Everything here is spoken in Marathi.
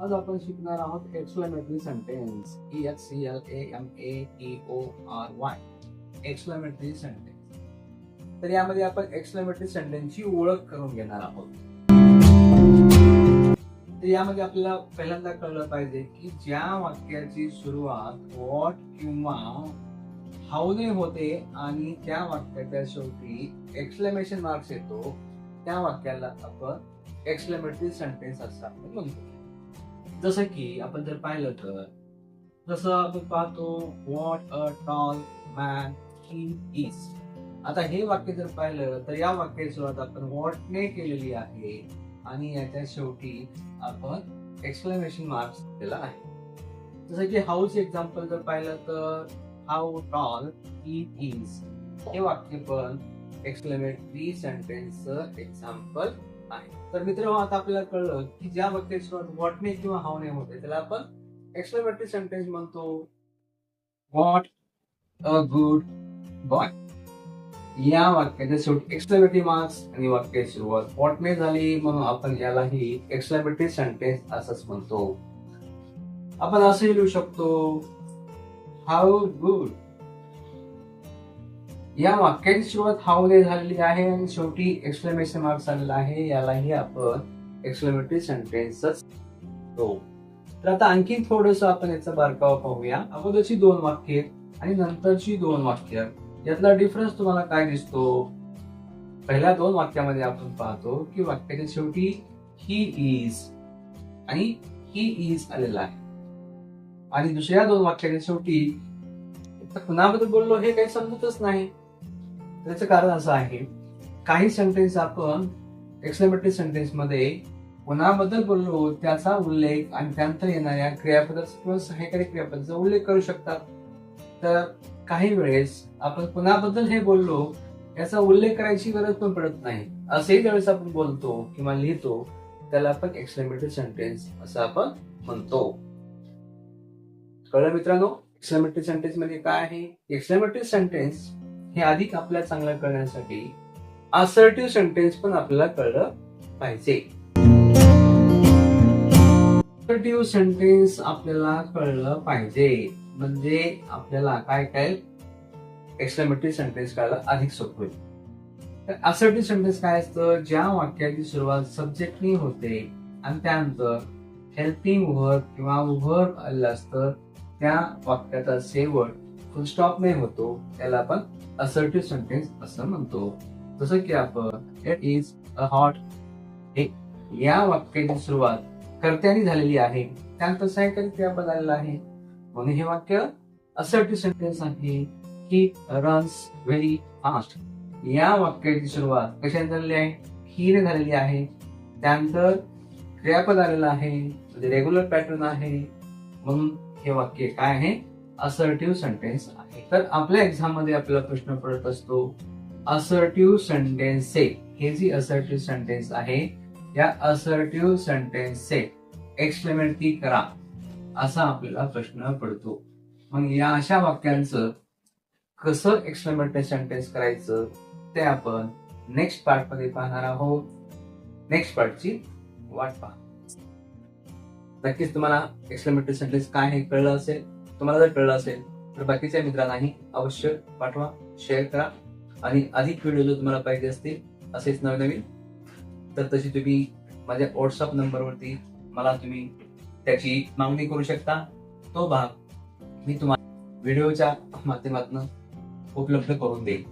आज आपण शिकणार आहोत exclamatory sentence. EXCLAMATORY exclamatory sentence. तर यामध्ये आपण एक्सक्लेमेटरी सेंटेन्सची ओळख करून घेणार आहोत. तर यामध्ये आपल्याला पहिल्यांदा कळलं पाहिजे की ज्या वाक्याची सुरुवात व्हॉट किंवा हाऊने होते आणि त्या वाक्याच्या शेवटी एक्सक्लेमेशन मार्क्स येतो, त्या वाक्याला आपण एक्सक्लेमेटरी सेंटेन्स असं आपण म्हणतो. जसं की आपण जर पाहिलं तर जसं आपण पाहतो what a tall man he is. आता हे वाक्य जर पाहिलं तर या वाक्याची सुरुवात आपण व्हॉटने केलेली आहे आणि याच्या शेवटी आपण एक्सक्लेमेशन मार्क्स दिला आहे. जसं की हाऊचे एक्झाम्पल जर पाहिलं तर हाऊ टॉल ही इज, हे वाक्य पण एक्सक्लेमेटरी सेंटेन्सचं एक्झाम्पल आहे. तर मित्रांनो, आता आपल्याला कळलं की ज्या वाक्याची सुरुवात व्हॉटने किंवा हाऊने होते त्याला आपण एक्सक्लेमेटरी सेंटेन्स म्हणतो. व्हॉट अ गुड बॉय, या वाक्याच्या शेवटी एक्सक्लेमेटरी मार्क्स आणि वाक्याची सुरुवात व्हॉटने झाली म्हणून आपण यालाही एक्सक्लेमेटरी सेंटेन्स असंच म्हणतो. आपण असंही लिहू शकतो हाऊ गुड. या वाक्याची सुरुवात हाऊने झालेली आहे आणि शेवटी एक्सक्लेमेशन मार्क्स आलेला आहे, यालाही आपण एक्सक्लेमेटरी सेंटेन्सच तो. तर आता आणखी थोडंसं आपण याचा बारकावा पाहूया. अगोदरची दोन वाक्य आणि नंतरची दोन वाक्य यातला डिफरन्स तुम्हाला काय दिसतो? पहिल्या दोन वाक्यामध्ये आपण पाहतो की वाक्याच्या शेवटी ही इज आणि ही इज आलेला आहे आणि दुसऱ्या दोन वाक्याच्या शेवटी कुणाबद्दल बोललो हे काही समजतच नाही. त्याचं कारण असं आहे, काही सेंटेन्स आपण एक्सक्लेमेटरी सेंटेन्स मध्ये कुणाबद्दल बोललो त्याचा उल्लेख आणि त्यानंतर येणाऱ्या क्रियापद किंवा सहाय्यकारी क्रियापदाचा उल्लेख करू शकतात. तर काही वेळेस आपण कुणाबद्दल हे बोललो याचा उल्लेख करायची गरज पण पडत नाही. असेही ज्यावेळेस आपण बोलतो किंवा लिहितो त्याला आपण एक्सक्लेमेटरी सेंटेन्स असं आपण म्हणतो. कळलं मित्रांनो? एक्सक्लेमेटरी सेंटेन्स म्हणजे काय आहे? एक्सक्लेमेटरी सेंटेन्स हे अधिक आपल्याला चांगलं कळण्यासाठी असर्टिव्ह सेंटेन्स पण आपल्याला कळलं पाहिजे. असर्टिव्ह सेंटेन्स आपल्याला कळलं पाहिजे म्हणजे आपल्याला काय काय एक्सक्लेमेटरी सेंटेन्स कळायला अधिक सोपं होईल. तर असर्टिव्ह सेंटेन्स काय असतं? ज्या वाक्याची सुरुवात सब्जेक्टनी होते आणि त्यानंतर हेल्पिंग वर्ब किंवा वर्ब आलेलं असतं, त्या वाक्याचा शेवट फुल स्टॉप नाही होतो, त्याला आपण असर्टिव्ह सेंटेन्स असं म्हणतो. जसं की आपण it is a hot day, या वाक्याची सुरुवात कर्त्याने झालेली आहे, त्यानंतर सहाय्यकारी क्रियापद आलेलं आहे म्हणून हे वाक्य असर्टिव्ह सेंटेन्स आहे. ही रन्स व्हेरी फास्ट, या वाक्याची सुरुवात कशाने झालेली आहे? ही ने झालेली आहे, त्यानंतर क्रियापद आलेलं आहे म्हणजे रेग्युलर पॅटर्न आहे म्हणून हे वाक्य काय आहे? असर्टिव्ह सेंटेन्स आहे. तर आपल्या एक्झाम मध्ये आपल्याला प्रश्न पडत असतो असर्टिव्ह सेंटेन्स से, हे जी असर्टिव्ह सेंटेन्स आहे या असर्टिव्ह सेंटेन्स से एक्सक्लेमेटरी करा असा आपल्याला प्रश्न पडतो. मग या अशा वाक्यांचं कसं एक्सक्लेमेटरी सेंटेन्स करायचं ते आपण नेक्स्ट पार्ट मध्ये पाहणार आहोत. नेक्स्ट पार्टची वाट पहा. नक्कीच तुम्हाला एक्सक्लेमेटरी सेंटेन्स काय हे कळलं असेल. तुम्हाला जर कळलं असेल तर बाकीच्या मित्रांनाही अवश्य पाठवा, शेअर करा आणि अधिक व्हिडिओ जर तुम्हाला पाहिजे असतील असेच नवीन तर तशी तुम्ही माझ्या व्हॉट्सअप नंबरवरती मला तुम्ही त्याची मागणी करू शकता. तो भाग मी तुम्हाला व्हिडिओच्या माध्यमातून उपलब्ध करून देईल.